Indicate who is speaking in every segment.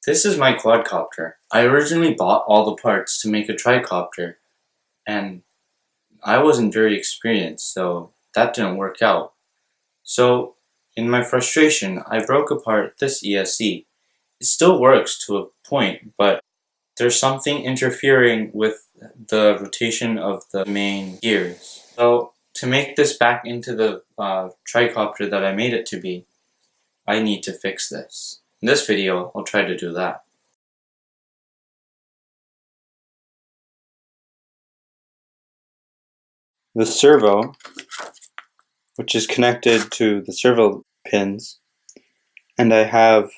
Speaker 1: This is my quadcopter. I originally bought all the parts to make a tricopter, and I wasn't very experienced, so that didn't work out. So, in my frustration, I broke apart this ESC. It still works to a point, but there's something interfering with the rotation of the main gears. So, to make this back into the tricopter that I made it to be, I need to fix this. In this video, I'll try to do that. The servo, which is connected to the servo pins, and I have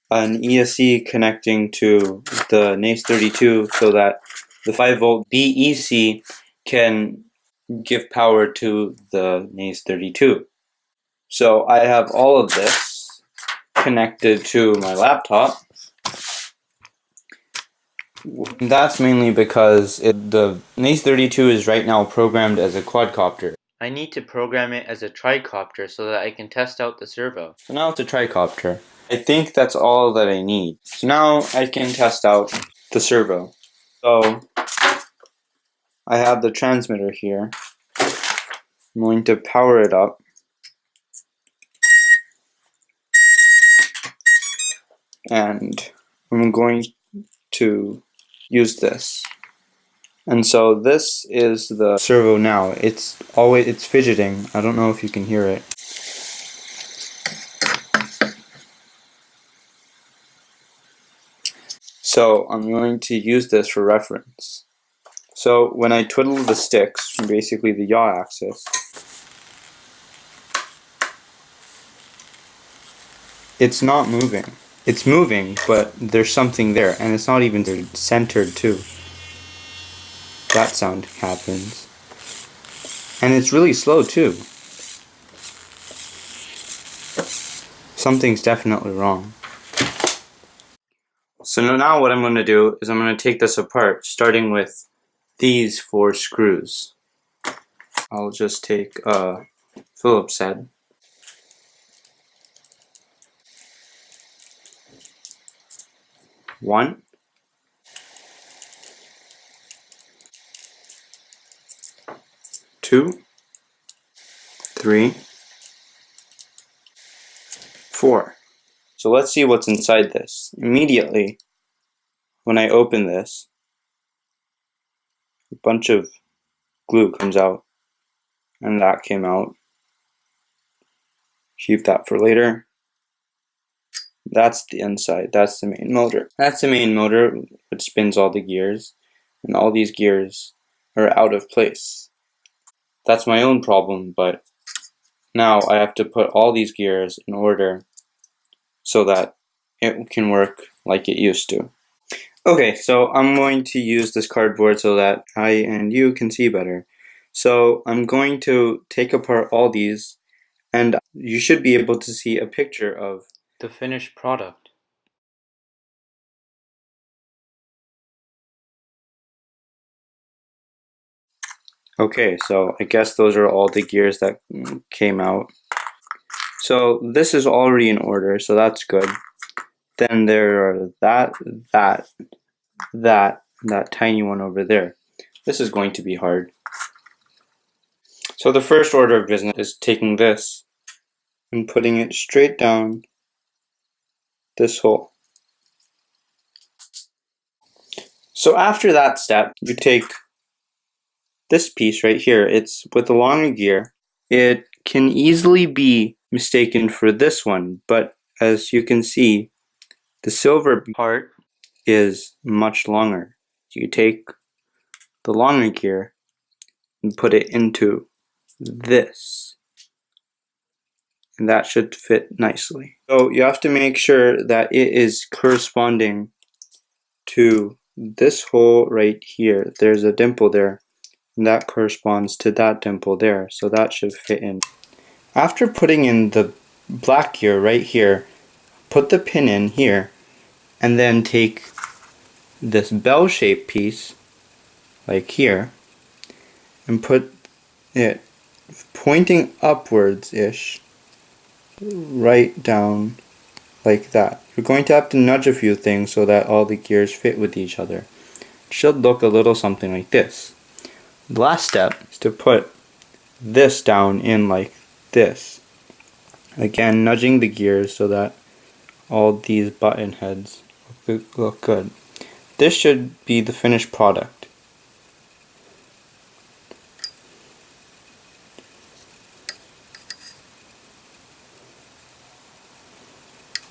Speaker 1: an ESC connecting to the ES32 so that the 5-volt DEC can give power to the ES32. So I have all of this connected to my laptop. That's mainly because the ES32 is right now programmed as a quadcopter. I need to program it as a tricopter so that I can test out the servo. So now it's a tricopter. I think that's all that I need. So now I can test out the servo. So I have the transmitter here. I'm going to power it up. And I'm going to use this. And so this is the servo now. It's fidgeting. I don't know if you can hear it. So I'm going to use this for reference. So when I twiddle the sticks, basically the yaw axis, it's not moving. It's moving, but there's something there, and it's not even centered too. That sound happens. And it's really slow too. Something's definitely wrong. So now what I'm going to do is I'm going to take this apart, starting with these 4 screws. I'll just take a Phillips head. One. Two. 3. 4. So let's see what's inside this. Immediately, when I open this, a bunch of glue comes out, and that came out. Keep that for later. That's the inside, that's the main motor. That's the main motor, which spins all the gears, and all these gears are out of place. That's my own problem, but now I have to put all these gears in order so that it can work like it used to. Okay, so I'm going to use this cardboard so that I and you can see better. So I'm going to take apart all these, and you should be able to see a picture of the finished product. Okay, so I guess those are all the gears that came out. So this is already in order, so that's good. Then there are that tiny one over there. This is going to be hard. So the first order of business is taking this and putting it straight down this hole. So after that step, you take this piece right here. It's with a longer gear. It can easily be mistaken for this one, but as you can see, the silver part is much longer. You take the longer gear and put it into this, and that should fit nicely. So you have to make sure that it is corresponding to this hole right here. There's a dimple there, and that corresponds to that dimple there, so that should fit in. After putting in the black gear right here, put the pin in here, and then take this bell-shaped piece, like here, and put it pointing upwards-ish, right down like that. You're going to have to nudge a few things so that all the gears fit with each other. It should look a little something like this. The last step is to put this down in like this. Again, nudging the gears so that all these button heads look good. This should be the finished product.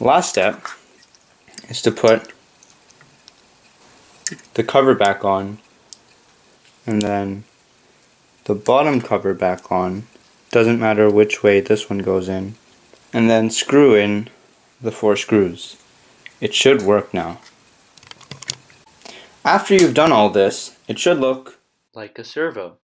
Speaker 1: Last step is to put the cover back on, and then the bottom cover back on. Doesn't matter which way this one goes in. And then screw in the 4 screws. It should work now. After you've done all this, it should look like a servo.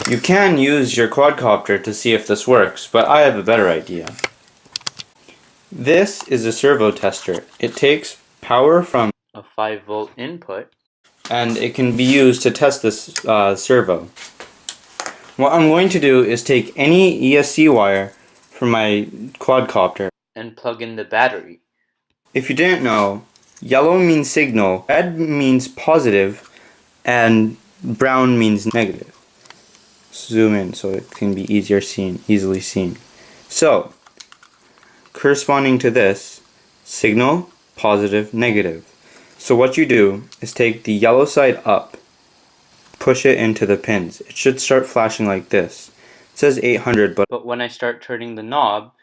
Speaker 1: You can use your quadcopter to see if this works, but I have a better idea. This is a servo tester. It takes power from a 5-volt input, and it can be used to test this servo. What I'm going to do is take any ESC wire from my quadcopter and plug in the battery. If you didn't know, yellow means signal, red means positive, and brown means negative. Zoom in so it can be easily seen. So, corresponding to this, signal, positive, negative. So what you do is take the yellow side up, push it into the pins. It should start flashing like this. It says 800, but when I start turning the knob,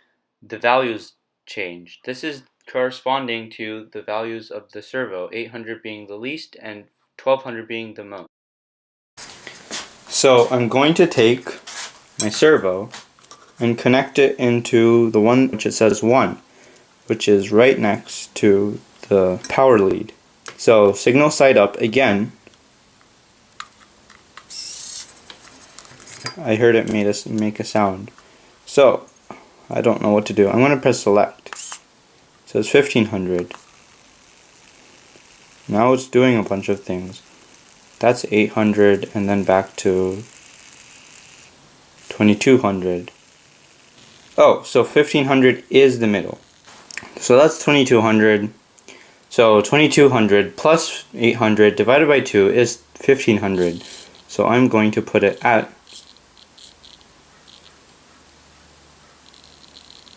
Speaker 1: the values change. This is corresponding to the values of the servo, 800 being the least and 1200 being the most. So I'm going to take my servo and connect it into the one which it says 1, which is right next to the power lead. So signal side up again. I heard it make a sound. So I don't know what to do. I'm going to press select. It says 1500. Now it's doing a bunch of things. That's 800 and then back to 2200. Oh, so 1500 is the middle. So that's 2200. So 2200 plus 800 divided by 2 is 1500. So I'm going to put it at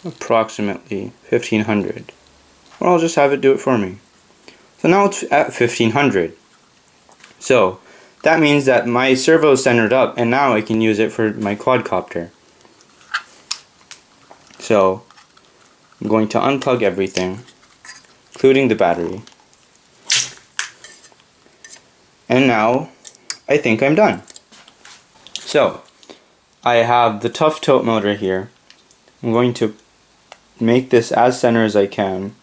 Speaker 1: approximately 1500. Or I'll just have it do it for me. So now it's at 1500. So that means that my servo is centered up, and now I can use it for my quadcopter. So I'm going to unplug everything, including the battery. And now I think I'm done. So I have the tough tote motor here. I'm going to make this as center as I can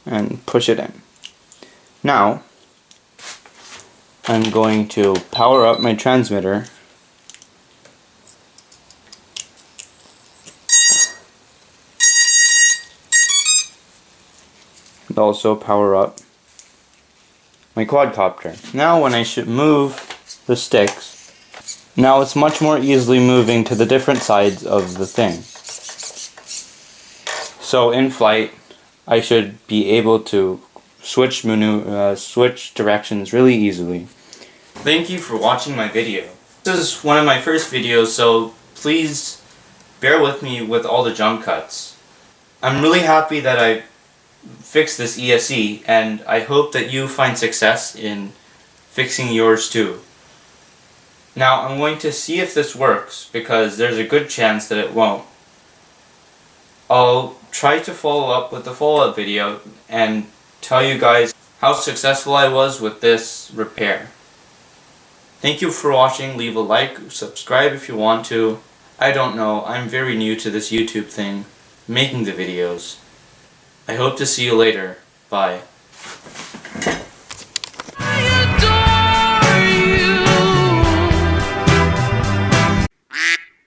Speaker 1: and push it in. Now I'm going to power up my transmitter and also power up my quadcopter. Now when I should move the sticks, now it's much more easily moving to the different sides of the thing. So in flight, I should be able to switch directions really easily. Thank you for watching my video. This is one of my first videos, so please bear with me with all the jump cuts. I'm really happy that I fixed this ESC, and I hope that you find success in fixing yours too. Now I'm going to see if this works, because there's a good chance that it won't. I'll try to follow up with the follow-up video and tell you guys how successful I was with this repair. Thank you for watching. Leave a like, subscribe if you want to. I don't know, I'm very new to this YouTube thing, making the videos. I hope to see you later. Bye.